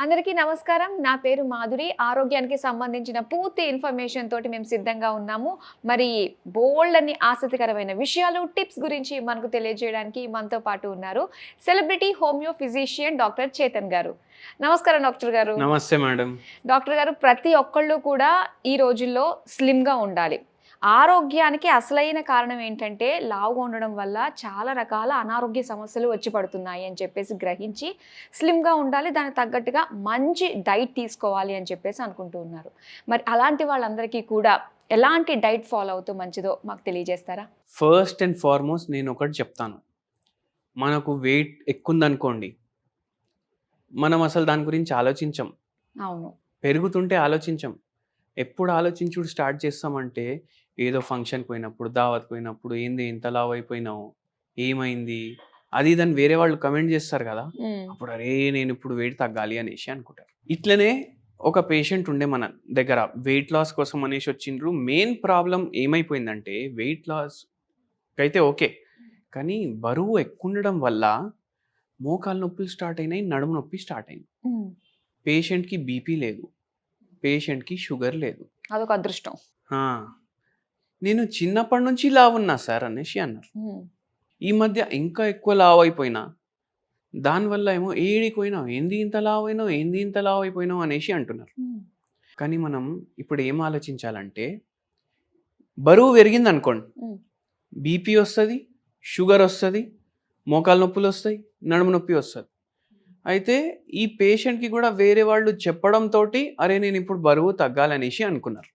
అందరికీ నమస్కారం. నా పేరు మాధురి. ఆరోగ్యానికి సంబంధించిన పూర్తి ఇన్ఫర్మేషన్ తోటి మేము సిద్ధంగా ఉన్నాము. మరి బోల్డన్ని ఆసక్తికరమైన విషయాలు, టిప్స్ గురించి మనకు తెలియజేయడానికి మనతో పాటు ఉన్నారు celebrity homeo physician doctor Chetan గారు. నమస్కారం డాక్టర్ గారు. నమస్తే మేడం. డాక్టర్ గారు, ప్రతి ఒక్కళ్ళు కూడా ఈ రోజుల్లో స్లిమ్గా ఉండాలి. ఆరోగ్యానికి అసలైన కారణం ఏంటంటే లావుగా ఉండడం వల్ల చాలా రకాల అనారోగ్య సమస్యలు వచ్చి పడుతున్నాయి అని చెప్పేసి గ్రహించి స్లిమ్గా ఉండాలి, దానికి తగ్గట్టుగా మంచి డైట్ తీసుకోవాలి అని చెప్పేసి అనుకుంటూ ఉన్నారు. మరి అలాంటి వాళ్ళందరికీ కూడా ఎలాంటి డైట్ ఫాలో అవుతూ మంచిదో మాకు తెలియజేస్తారా? ఫస్ట్ అండ్ ఫార్మోస్ట్ నేను ఒకటి చెప్తాను. మనకు వెయిట్ ఎక్కువ ఉందనుకోండి, మనం అసలు దాని గురించి ఆలోచించం. అవును. పెరుగుతుంటే ఆలోచించం. ఎప్పుడు ఆలోచించుడు స్టార్ట్ చేస్తామంటే ఏదో ఫంక్షన్కి పోయినప్పుడు, దావత్కి పోయినప్పుడు, ఏంది ఇంత లావు అయిపోయినావు, ఏమైంది, అది దాన్ని వేరే వాళ్ళు కమెంట్ చేస్తారు కదా, అప్పుడు అరే నేను ఇప్పుడు వెయిట్ తగ్గాలి అనేసి అనుకుంటారు. ఇట్లనే ఒక పేషెంట్ ఉండే మన దగ్గర వెయిట్ లాస్ కోసం అనేసి వచ్చిండ్రు. మెయిన్ ప్రాబ్లం ఏమైపోయిందంటే వెయిట్ లాస్ అయితే ఓకే, కానీ బరువు ఎక్కువ ఉండడం వల్ల మోకాలు నొప్పులు స్టార్ట్ అయినాయి, నడుము నొప్పి స్టార్ట్ అయింది. పేషెంట్కి బీపీ లేదు, పేషెంట్కి షుగర్ లేదు. అదొక అదృష్టం. నేను చిన్నప్పటి నుంచి లావు ఉన్నా సార్ అనేసి అన్నారు. ఈ మధ్య ఇంకా ఎక్కువ లావు అయిపోయినా, దానివల్ల ఏమో ఏడిపోయినావు, ఏంది ఇంత లావు అయినావు, ఏంది ఇంత లావు అయిపోయినావు అనేసి అంటున్నారు. కానీ మనం ఇప్పుడు ఏం ఆలోచించాలంటే, బరువు పెరిగింది అనుకోండి, బీపీ వస్తుంది, షుగర్ వస్తుంది, మోకాలు నొప్పులు వస్తాయి, నడుము నొప్పి వస్తుంది. అయితే ఈ పేషెంట్కి కూడా వేరే వాళ్ళు చెప్పడంతో అరే నేను ఇప్పుడు బరువు తగ్గాలనేసి అనుకున్నారు.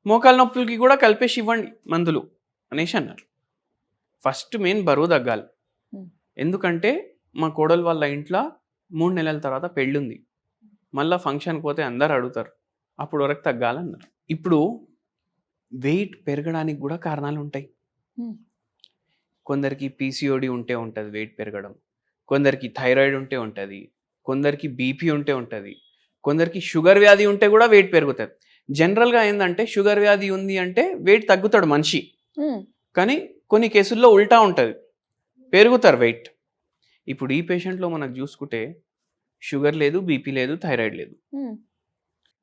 మోకాలు నొప్పులకి కూడా కలిపేసి ఇవ్వండి మందులు అనేసి అన్నారు. ఫస్ట్ మెయిన్ బరువు తగ్గాలి. ఎందుకంటే మా కోడలు వాళ్ళ ఇంట్లో 3 నెలల తర్వాత పెళ్ళి ఉంది, మళ్ళీ ఫంక్షన్కి పోతే అందరు అడుగుతారు, అప్పుడు వరకు తగ్గాలన్నారు. ఇప్పుడు వెయిట్ పెరగడానికి కూడా కారణాలు ఉంటాయి. కొందరికి పీసీఓడి ఉంటే ఉంటుంది వెయిట్ పెరగడం, కొందరికి థైరాయిడ్ ఉంటే ఉంటుంది, కొందరికి బీపీ ఉంటే ఉంటుంది, కొందరికి షుగర్ వ్యాధి ఉంటే కూడా వెయిట్ పెరుగుతుంది. జనరల్గా ఏంటంటే షుగర్ వ్యాధి ఉంది అంటే వెయిట్ తగ్గుతాడు మనిషి, కానీ కొన్ని కేసుల్లో ఉల్టా ఉంటుంది, పెరుగుతారు వెయిట్. ఇప్పుడు ఈ పేషెంట్లో మనకు చూసుకుంటే షుగర్ లేదు, బీపీ లేదు, థైరాయిడ్ లేదు,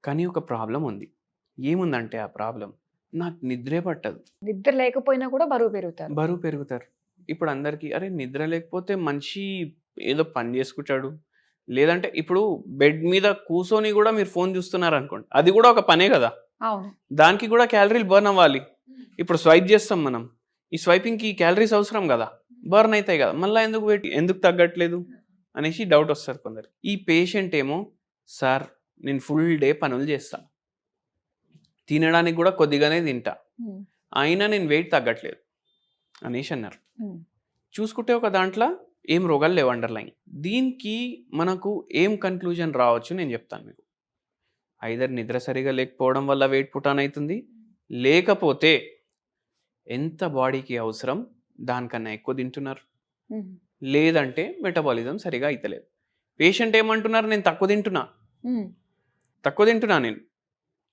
కానీ ఒక ప్రాబ్లం ఉంది. ఏముందంటే ఆ ప్రాబ్లం, నాకు నిద్రే పట్టదు. నిద్ర లేకపోయినా కూడా బరువు పెరుగుతారు. ఇప్పుడు అందరికీ అరే నిద్ర లేకపోతే మనిషి ఏదో పని చేసుకుంటాడు, లేదంటే ఇప్పుడు బెడ్ మీద కూర్చొని కూడా మీరు ఫోన్ చూస్తున్నారు అనుకోండి, అది కూడా ఒక పనే కదా, దానికి కూడా క్యాలరీలు బర్న్ అవ్వాలి. ఇప్పుడు స్వైప్ చేస్తాం మనం, ఈ స్వైపింగ్కి క్యాలరీస్ అవసరం కదా, బర్న్ అవుతాయి కదా, మళ్ళీ ఎందుకు తగ్గట్లేదు అనేసి డౌట్ వస్తుంది కొందరు. ఈ పేషెంట్ ఏమో సార్ నేను ఫుల్ డే పనులు చేస్తా, తినడానికి కూడా కొద్దిగానే తింటా, అయినా నేను వెయిట్ తగ్గట్లేదు అనేసి అన్నారు. చూసుకుంటే ఒక దాంట్లో ఏం రోగాలు లేవు అండర్లైన్. దీనికి మనకు ఏం కన్క్లూజన్ రావచ్చు నేను చెప్తాను మీకు. ఐదర్ నిద్ర సరిగా లేకపోవడం వల్ల వెయిట్ పుటాన్ అవుతుంది, లేకపోతే ఎంత బాడీకి అవసరం దానికన్నా ఎక్కువ తింటున్నారు, లేదంటే మెటబాలిజం సరిగా అవుతలేదు. పేషెంట్ ఏమంటున్నారు, నేను తక్కువ తింటున్నా నేను,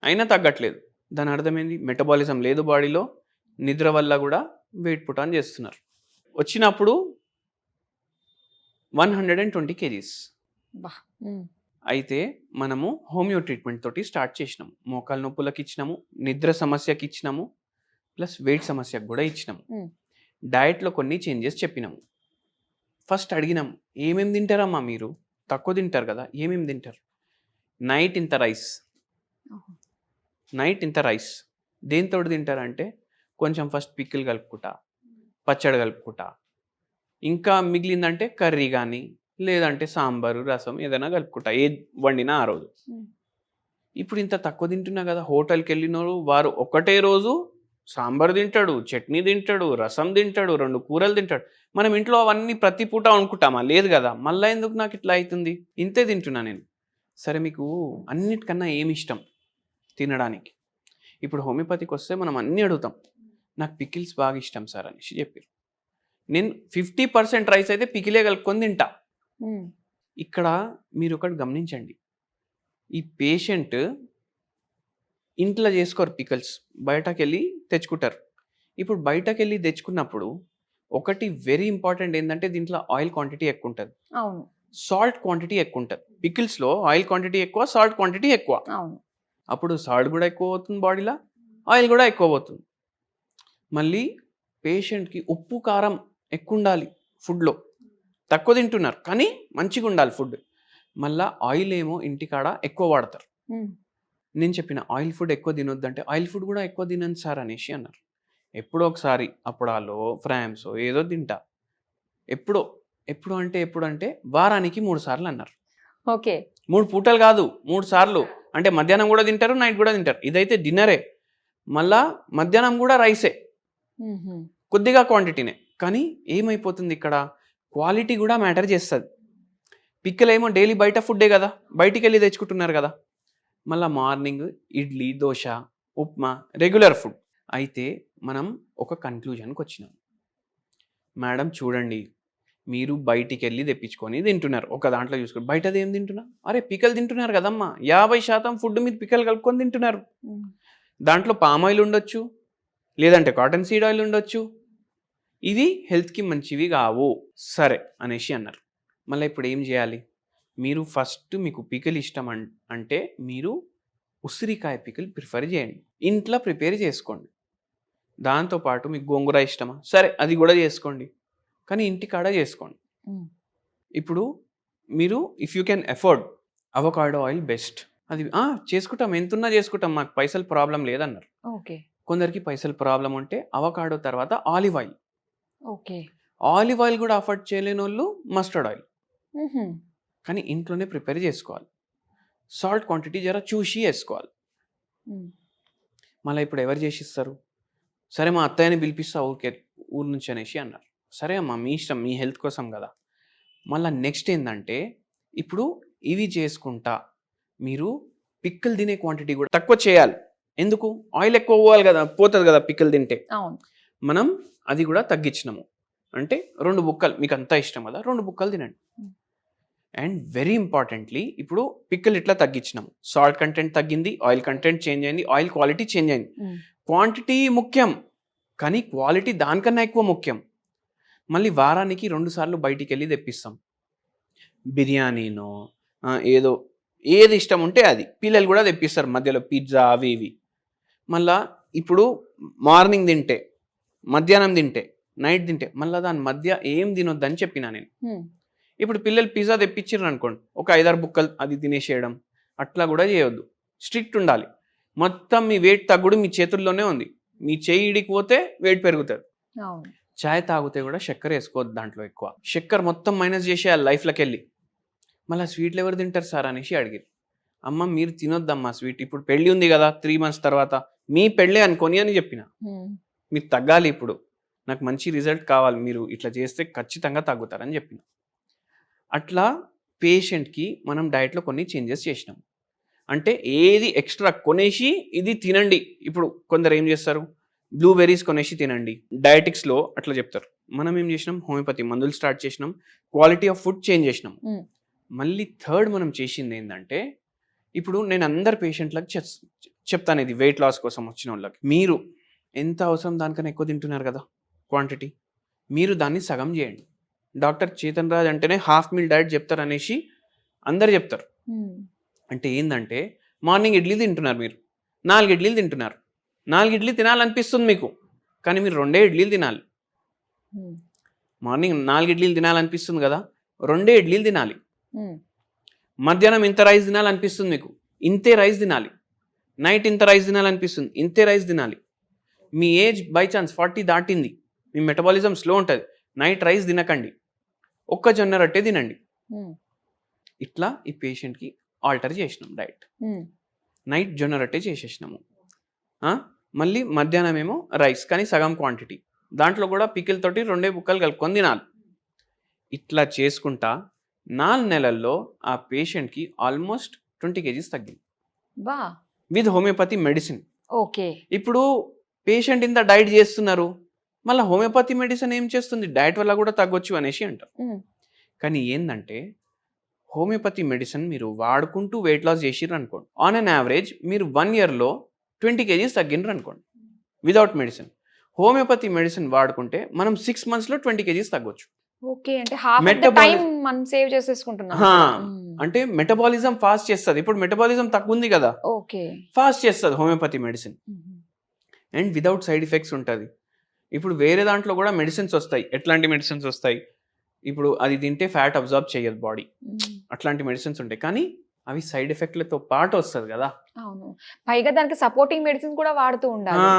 అయినా తగ్గట్లేదు. దాని అర్థమైంది మెటబాలిజం లేదు బాడీలో, నిద్ర వల్ల కూడా వెయిట్ పుటాన్ చేస్తున్నారు. వచ్చినప్పుడు 120 kgs. అయితే మనము హోమియో ట్రీట్మెంట్ తోటి స్టార్ట్ చేసినాము. మోకాలు నొప్పులకి ఇచ్చినాము, నిద్ర సమస్యకి ఇచ్చినాము, ప్లస్ వెయిట్ సమస్యకు కూడా ఇచ్చినాము. డయట్లో కొన్ని చేంజెస్ చెప్పినాము. ఫస్ట్ అడిగినాము, ఏమేమి తింటారమ్మా మీరు, తక్కువ తింటారు కదా, ఏమేమి తింటారు? నైట్ ఇంత రైస్. దేంతో తింటారంటే కొంచెం ఫస్ట్ పికిల్ కలుపుకుంటా, పచ్చడి కలుపుకుంటా, ఇంకా మిగిలిందంటే కర్రీ కానీ లేదంటే సాంబారు రసం ఏదైనా కలుపుకుంటా, ఏది వండినా ఆ రోజు. ఇప్పుడు ఇంత తక్కువ తింటున్నా కదా, హోటల్కి వెళ్ళినోడు వారు ఒకటే రోజు సాంబార్ తింటాడు, చట్నీ తింటాడు, రసం తింటాడు, 2 కూరలు తింటాడు. మనం ఇంట్లో అవన్నీ ప్రతి పూట అనుకుంటామా? లేదు కదా, మళ్ళీ ఎందుకు నాకు ఇట్లా అవుతుంది, ఇంతే తింటున్నా నేను. సరే మీకు అన్నిటికన్నా ఏమి ఇష్టం తినడానికి? ఇప్పుడు హోమియోపతికి వస్తే మనం అన్నీ అడుగుతాం, నాకు పికిల్స్ బాగా ఇష్టం సార్ అనేసి చెప్పారు. నేను 50% రైస్ అయితే పికిలే కలుపుకొని తింటా. ఇక్కడ మీరు ఒకటి గమనించండి, ఈ పేషెంట్ ఇంట్లో చేసుకోరు పికిల్స్, బయటకు వెళ్ళి తెచ్చుకుంటారు. ఇప్పుడు బయటకు వెళ్ళి తెచ్చుకున్నప్పుడు ఒకటి వెరీ ఇంపార్టెంట్ ఏంటంటే దీంట్లో ఆయిల్ క్వాంటిటీ ఎక్కువ ఉంటుంది. సాల్ట్ క్వాంటిటీ ఎక్కువ ఉంటుంది. పికిల్స్లో ఆయిల్ క్వాంటిటీ ఎక్కువ, సాల్ట్ క్వాంటిటీ ఎక్కువ. అవును. అప్పుడు సాల్ట్ కూడా ఎక్కువ అవుతుంది బాడీలో, ఆయిల్ కూడా ఎక్కువ అవుతుంది. మళ్ళీ పేషెంట్కి ఉప్పు కారం ఎక్కువ ఉండాలి ఫుడ్లో. తక్కువ తింటున్నారు కానీ మంచిగా ఉండాలి ఫుడ్. మళ్ళీ ఆయిల్ ఏమో ఇంటికాడ ఎక్కువ వాడతారు. నేను చెప్పిన ఆయిల్ ఫుడ్ ఎక్కువ తినొద్దంటే ఆయిల్ ఫుడ్ కూడా ఎక్కువ తినండి సార్ అనేసి అన్నారు. ఎప్పుడో ఒకసారి అప్పుడాలో ఫ్రామ్సో ఏదో తింటా. ఎప్పుడు అంటే వారానికి 3 సార్లు అన్నారు. ఓకే. 3 పూటలు కాదు, 3 సార్లు. అంటే మధ్యాహ్నం కూడా తింటారు, నైట్ కూడా తింటారు. ఇదైతే డిన్నరే. మళ్ళా మధ్యాహ్నం కూడా రైసే, కొద్దిగా క్వాంటిటీనే. కానీ ఏమైపోతుంది ఇక్కడ, క్వాలిటీ కూడా మ్యాటర్ చేస్తుంది. పిక్కలేమో డైలీ బయట ఫుడ్డే కదా, బయటికి వెళ్ళి తెచ్చుకుంటున్నారు కదా. మళ్ళీ morning idli, dosa, upma regular food. అయితే మనం ఒక కన్క్లూజన్కి వచ్చినాం. మేడం చూడండి, మీరు బయటికి వెళ్ళి తెప్పించుకొని తింటున్నారు, ఒక దాంట్లో చూసుకొని. బయటది ఏం తింటున్నారు? అరే పిక్కలు తింటున్నారు కదమ్మా, 50% ఫుడ్ మీరు పిక్కలు కలుపుకొని తింటున్నారు. దాంట్లో పామ్ ఆయిల్ ఉండొచ్చు, లేదంటే కాటన్ సీడ్ ఆయిల్ ఉండొచ్చు. ఇది హెల్త్కి మంచివి కావు. సరే అనేసి అన్నారు. మళ్ళీ ఇప్పుడు ఏం చేయాలి? మీరు ఫస్ట్ మీకు పికిల్ ఇష్టం అంటే మీరు ఉసిరికాయ పికిల్ ప్రిఫర్ చేయండి, ఇంట్లో ప్రిపేర్ చేసుకోండి. దాంతోపాటు మీకు గోంగూర ఇష్టమా? సరే అది కూడా చేసుకోండి, కానీ ఇంటికాడ చేసుకోండి. ఇప్పుడు మీరు if you can afford avocado oil best. అది చేసుకుంటాం, ఎంతున్నా చేసుకుంటాం, మాకు పైసలు ప్రాబ్లం లేదన్నారు. ఓకే. కొందరికి పైసలు ప్రాబ్లం ఉంటే అవకాడో తర్వాత olive oil. Okay. Olive oil కూడా అఫోర్డ్ చేయలేని వాళ్ళు మస్టర్డ్ ఆయిల్. కానీ ఇంట్లోనే ప్రిపేర్ చేసుకోవాలి. సాల్ట్ క్వాంటిటీ జర చూసి వేసుకోవాలి. మళ్ళీ ఇప్పుడు ఎవరు చేసిస్తారు? సరే మా అత్తయ్యని పిలిపిస్తా ఊరు నుంచి అనేసి అన్నారు. సరే అమ్మా, మీ ఇష్టం, మీ హెల్త్ కోసం కదా. మళ్ళీ నెక్స్ట్ ఏంటంటే, ఇప్పుడు ఇవి చేసుకుంటా మీరు పిక్కలు తినే క్వాంటిటీ కూడా తక్కువ చేయాలి. ఎందుకు? ఆయిల్ ఎక్కువ పోతుంది కదా పిక్కలు తింటే. మనం అది కూడా తగ్గించినాము అంటే 2 బుక్కలు, మీకు అంతా ఇష్టం కదా, 2 బుక్కలు తినండి. అండ్ వెరీ ఇంపార్టెంట్లీ, ఇప్పుడు పిక్కలు ఇట్లా తగ్గించినాము, సాల్ట్ కంటెంట్ తగ్గింది, ఆయిల్ కంటెంట్ చేంజ్ అయింది, ఆయిల్ క్వాలిటీ చేంజ్ అయింది. క్వాంటిటీ ముఖ్యం కానీ క్వాలిటీ దానికన్నా ఎక్కువ ముఖ్యం. మళ్ళీ వారానికి 2 సార్లు బయటికి వెళ్ళి తెప్పిస్తాం. బిర్యానీనో ఏది ఇష్టం ఉంటే అది. పిల్లలు కూడా తెప్పిస్తారు మధ్యలో, పిజ్జా అవి ఇవి. మళ్ళా ఇప్పుడు మార్నింగ్ తింటే, మధ్యాహ్నం తింటే, నైట్ తింటే, మళ్ళీ దాని మధ్య ఏం తినొద్దని చెప్పినా నేను. ఇప్పుడు పిల్లలు పిజ్జా తెప్పించారు అనుకోండి, ఒక 5-6 బుక్కలు అది తినేసేయడం, అట్లా కూడా చేయొద్దు. స్ట్రిక్ట్ ఉండాలి. మొత్తం మీ వెయిట్ తగ్గుడు మీ చేతుల్లోనే ఉంది. మీ చేయి ఇడికి పోతే వెయిట్ పెరుగుతుంది. చాయ్ తాగితే కూడా చక్కెర వేసుకోవద్దు దాంట్లో ఎక్కువ. చక్కెర మొత్తం మైనస్ చేసేయాలి లైఫ్లోకి వెళ్ళి. మళ్ళీ స్వీట్లు ఎవరు తింటారు సార్ అనేసి అడిగారు. అమ్మ మీరు తినొద్దమ్మా స్వీట్, ఇప్పుడు పెళ్ళి ఉంది కదా 3 months తర్వాత, మీ పెళ్ళే అనుకొని అని చెప్పిన. మీరు తగ్గాలి, ఇప్పుడు నాకు మంచి రిజల్ట్ కావాలి, మీరు ఇట్లా చేస్తే ఖచ్చితంగా తగ్గుతారని చెప్పిన. అట్లా పేషెంట్కి మనం డైట్లో కొన్ని చేంజెస్ చేసినాం. అంటే ఏది ఎక్స్ట్రా కొనేసి ఇది తినండి. ఇప్పుడు కొందరు ఏం చేస్తారు, బ్లూబెర్రీస్ కొనేసి తినండి, డయాటిక్స్లో అట్లా చెప్తారు. మనం ఏం చేసినాం, హోమియోపతి మందులు స్టార్ట్ చేసినాం, క్వాలిటీ ఆఫ్ ఫుడ్ చేంజ్ చేసినాం. మళ్ళీ థర్డ్ మనం చేసింది ఏంటంటే, ఇప్పుడు నేను అందరు పేషెంట్లకు చెప్తాను, ఇది వెయిట్ లాస్ కోసం వచ్చిన వాళ్ళకి, మీరు ఎంత అవసరం దానికన్నా ఎక్కువ తింటున్నారు కదా క్వాంటిటీ, మీరు దాన్ని సగం చేయండి. డాక్టర్ చేతన్ రాజ్ అంటేనే హాఫ్ మీల్ డైట్ చెప్తారు అనేసి అందరు చెప్తారు. అంటే ఏంటంటే, మార్నింగ్ ఇడ్లీ తింటున్నారు, మీరు 4 ఇడ్లీలు తింటున్నారు. 4 ఇడ్లీ తినాలనిపిస్తుంది మీకు, కానీ మీరు 2 ఇడ్లీలు తినాలి. మార్నింగ్ 4 ఇడ్లీలు తినాలనిపిస్తుంది కదా, 2 ఇడ్లీలు తినాలి. మధ్యాహ్నం ఇంత రైస్ తినాలనిపిస్తుంది మీకు, ఇంతే రైస్ తినాలి. నైట్ ఇంత రైస్ తినాలనిపిస్తుంది, ఇంతే రైస్ తినాలి. మీ ఏజ్ బై ఛాన్స్ 40 దాటింది, మీ మెటబాలిజం స్లో ఉంటుంది, నైట్ రైస్ తినకండి, ఒక్క జొన్న రొట్టె తినండి. ఇట్లా ఈ పేషెంట్కి ఆల్టర్ చేసినాం డైట్. నైట్ జొన్న రొట్టె చేసేసినాము, మళ్ళీ మధ్యాహ్నం ఏమో రైస్ కానీ సగం క్వాంటిటీ, దాంట్లో కూడా పికిల్తోటి 2 బుక్కలు కలుపుకొని తినాలి. ఇట్లా చేసుకుంటా 4 నెలల్లో ఆ పేషెంట్కి ఆల్మోస్ట్ 20 kgs తగ్గింది విత్ హోమియోపతి మెడిసిన్. ఓకే. ఇప్పుడు పేషెంట్ ఇంత డైట్ చేస్తున్నారు, మళ్ళీ హోమియోపతి మెడిసిన్ ఏం చేస్తుంది, డైట్ వల్ల కూడా తగ్గొచ్చు అనేసి అంటారు. కానీ ఏంటంటే, హోమియోపతి మెడిసిన్ మీరు వాడుకుంటూ వెయిట్ లాస్ చేసిర్రు అనుకోండి, ఆన్ అన్ యావరేజ్ మీరు 1 yearలో 20 kgs తగ్గినరు అనుకోండి వితౌట్ మెడిసిన్. హోమియోపతి మెడిసిన్ వాడుకుంటే మనం 6 monthsలో 20 kgs తగ్గొచ్చు. ఓకే, అంటే half of the Metabolic- time మనం సేవ్ చేసేసుకుంటున్నాం. హా, అంటే మెటబాలిజం ఫాస్ట్ చేస్తుంది. ఇప్పుడు మెటబాలిజం తక్కువ ఉంది కదా, ఓకే. ఫాస్ట్ చేస్తుంది homeopathy medicine. And without side effects ఉంటుంది. ఇప్పుడు వేరే దాంట్లో కూడా మెడిసిన్స్ వస్తాయి. ఎట్లాంటి మెడిసిన్స్ వస్తాయి? ఇప్పుడు అది తింటే ఫ్యాట్ అబ్జార్బ్ చేయదు బాడీ, అట్లాంటి మెడిసిన్స్ ఉంటాయి. కానీ అవి సైడ్ ఎఫెక్ట్లతో పాటు వస్తుంది కదా. అవును, పైగా దానికి సపోర్టింగ్ మెడిసిన్ కూడా వాడుతూ ఉండాలి. ఆ.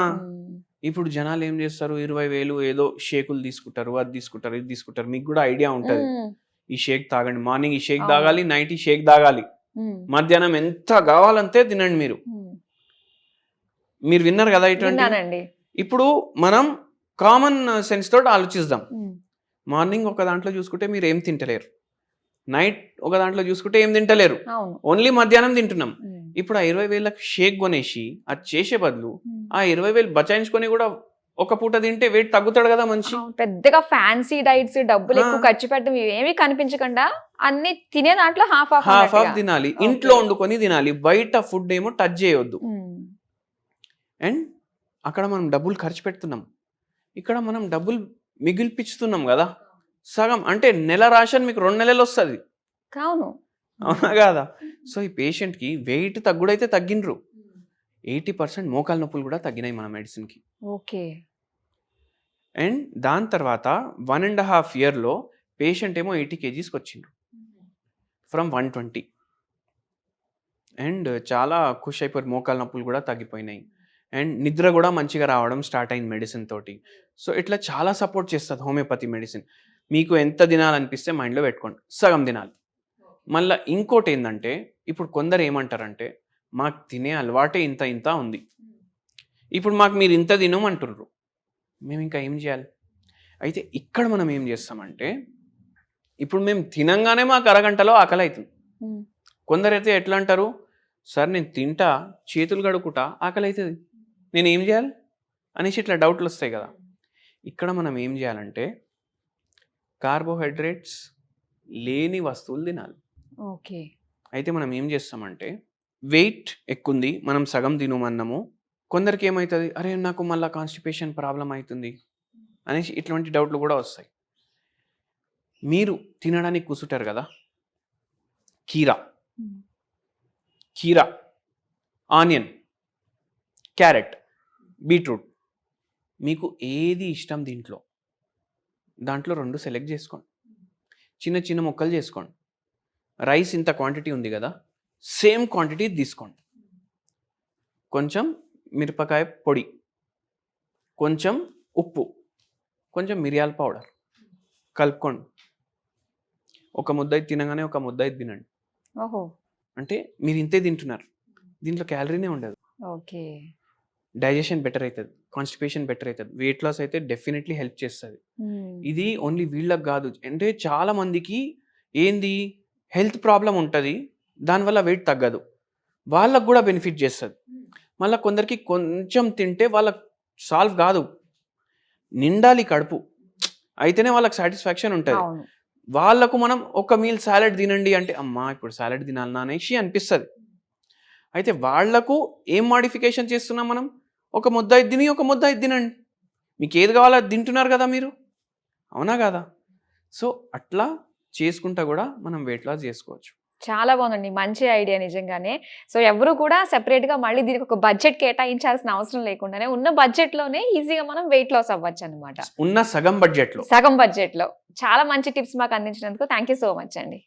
ఇప్పుడు జనాలు ఏం చేస్తారు, 20,000 ఏదో షేకులు తీసుకుంటారు, అది తీసుకుంటారు, ఇది తీసుకుంటారు. మీకు కూడా ఐడియా ఉంటుంది, ఈ షేక్ తాగండి, మార్నింగ్ ఈ షేక్ అవును. తాగాలి, నైట్ ఈ షేక్ తాగాలి, మధ్యాహ్నం ఎంత కావాలంతే తినండి. మీరు విన్నారు కదా ఇటువంటి. విన్నానండి. ఇప్పుడు మనం కామన్ సెన్స్ తోటి ఆలోచిద్దాం. మార్నింగ్ ఒక దాంట్లో చూసుకుంటే మీరు ఏం తింటలేరు, నైట్ ఒక దాంట్లో చూసుకుంటే ఏం తింటలేరు, అవును. ఓన్లీ మధ్యాహ్నం తింటున్నాం. ఇప్పుడు ఆ 20,000 షేక్ కొనేసి అది చేసే బదులు ఆ 20,000 బచాయించుకొని కూడా ఒక పూట తింటే వెయిట్ తగ్గుతాడు కదా మనిషి. అవును, పెద్దగా ఫ్యాన్సీ డైట్స్, డబ్బులు ఎక్కువ ఆ. ఖర్చు పెట్టడం ఇవేమీ కనిపించకుండా అన్ని తినే దాంట్లో హాఫ్ హాఫ్ ఆఫ్ తినాలి, ఇంట్లో వండుకొని తినాలి, బయట ఫుడ్ ఏమో టచ్ చేయొద్దు. అండ్ అక్కడ మనం డబ్బులు ఖర్చు పెడుతున్నాం, ఇక్కడ మనం డబ్బులు మిగిల్పిస్తున్నాం కదా. సగం అంటే నెల రేషన్ మీకు 2 నెలలు వస్తుంది. అవును, అవునా కాదా? సో ఈ పేషెంట్కి వెయిట్ తగ్గుడైతే తగ్గినరు, 80% మోకాలు నొప్పులు కూడా తగ్గినాయి మన మెడిసిన్కి. ఓకే. అండ్ దాని తర్వాత 1.5 yearలో పేషెంట్ ఏమో 80 kgs వచ్చిండ్రు ఫ్రమ్ 120. అండ్ చాలా ఖుషి అయిపోయి మోకాలు నొప్పులు కూడా తగ్గిపోయినాయి. అండ్ నిద్ర కూడా మంచిగా రావడం స్టార్ట్ అయింది మెడిసిన్ తోటి. సో ఇట్లా చాలా సపోర్ట్ చేస్తుంది హోమియోపతి మెడిసిన్. మీకు ఎంత తినాలనిపిస్తే మైండ్లో పెట్టుకోండి, సగం తినాలి. మళ్ళీ ఇంకోటి ఏంటంటే, ఇప్పుడు కొందరు ఏమంటారంటే మాకు తినే అలవాటే ఇంత ఇంత ఉంది, ఇప్పుడు మాకు మీరు ఇంత తినమంటుర్రు, మేము ఇంకా ఏం చేయాలి? అయితే ఇక్కడ మనం ఏం చేస్తామంటే, ఇప్పుడు మేము తినంగానే మాకు అరగంటలో ఆకలి అవుతుంది. కొందరైతే ఎట్లా అంటారు, సార్ నేను తింటా, చేతులు కడుక్కుంటా, ఆకలి అవుతుంది, నేను ఏం చేయాలి అనేసి ఇట్లా డౌట్లు వస్తాయి కదా. ఇక్కడ మనం ఏం చేయాలంటే కార్బోహైడ్రేట్స్ లేని వస్తువులు తినాలి. ఓకే. అయితే మనం ఏం చేస్తామంటే, వెయిట్ ఎక్కుంది, మనం సగం తినమన్నాము, కొందరికి ఏమవుతుంది, అరే నాకు మళ్ళీ కాన్స్టిపేషన్ ప్రాబ్లం అవుతుంది అనేసి ఇట్లాంటి డౌట్లు కూడా వస్తాయి. మీరు తినడానికి కూర్చుంటారు కదా, కీరా, ఆనియన్, క్యారెట్, బీట్రూట్, మీకు ఏది ఇష్టం దాంట్లో 2 సెలెక్ట్ చేసుకోండి, చిన్న చిన్న ముక్కలు చేసుకోండి. రైస్ ఇంత క్వాంటిటీ ఉంది కదా, సేమ్ క్వాంటిటీ తీసుకోండి. కొంచెం మిరపకాయ పొడి, కొంచెం ఉప్పు, కొంచెం మిరియాల పౌడర్ కలుపుకోండి. ఒక ముద్ద తినగానే ఒక ముద్ద తినండి. ఓహో, అంటే మీరు ఇంతే తింటున్నారు, దీంట్లో క్యాలరీనే ఉండదు. ఓకే. డైజెషన్ బెటర్ అవుతుంది, కాన్స్టిపేషన్ బెటర్ అవుతుంది, వెయిట్ లాస్ అయితే డెఫినెట్లీ హెల్ప్ చేస్తుంది. ఇది ఓన్లీ వీళ్ళకి కాదు, అంటే చాలా మందికి ఏంది హెల్త్ ప్రాబ్లం ఉంటుంది, దానివల్ల వెయిట్ తగ్గదు, వాళ్ళకు కూడా బెనిఫిట్ చేస్తుంది. మళ్ళీ కొందరికి కొంచెం తింటే వాళ్ళకి సాల్వ్ కాదు, నిండాలి కడుపు, అయితేనే వాళ్ళకి సాటిస్ఫాక్షన్ ఉంటుంది. వాళ్ళకు మనం ఒక మీల్ సాలెడ్ తినండి అంటే, అమ్మా ఇప్పుడు సాలెడ్ తినాలన్నా అనేసి అనిపిస్తుంది. అయితే వాళ్లకు ఏం మాడిఫికేషన్ చేస్తున్నాం మనం, ఒక ముద్ద తిని ఒక ముద్ద తినండి, మీకు ఏది కావాలో అది తింటున్నారు కదా మీరు, అవునా కదా? సో అట్లా చేసుకుంటా కూడా మనం వెయిట్ లాస్ చేసుకోవచ్చు. చాలా బాగుందండి, మంచి ఐడియా నిజంగానే. సో ఎవరు కూడా సెపరేట్గా మళ్ళీ దీనికి ఒక బడ్జెట్ కేటాయించాల్సిన అవసరం లేకుండానే ఉన్న బడ్జెట్లోనే ఈజీగా మనం వెయిట్ లాస్ అవ్వచ్చు అనమాట. ఉన్న సగం బడ్జెట్లో చాలా మంచి టిప్స్ మాకు అందించినందుకు థ్యాంక్ యూ సో మచ్ అండి.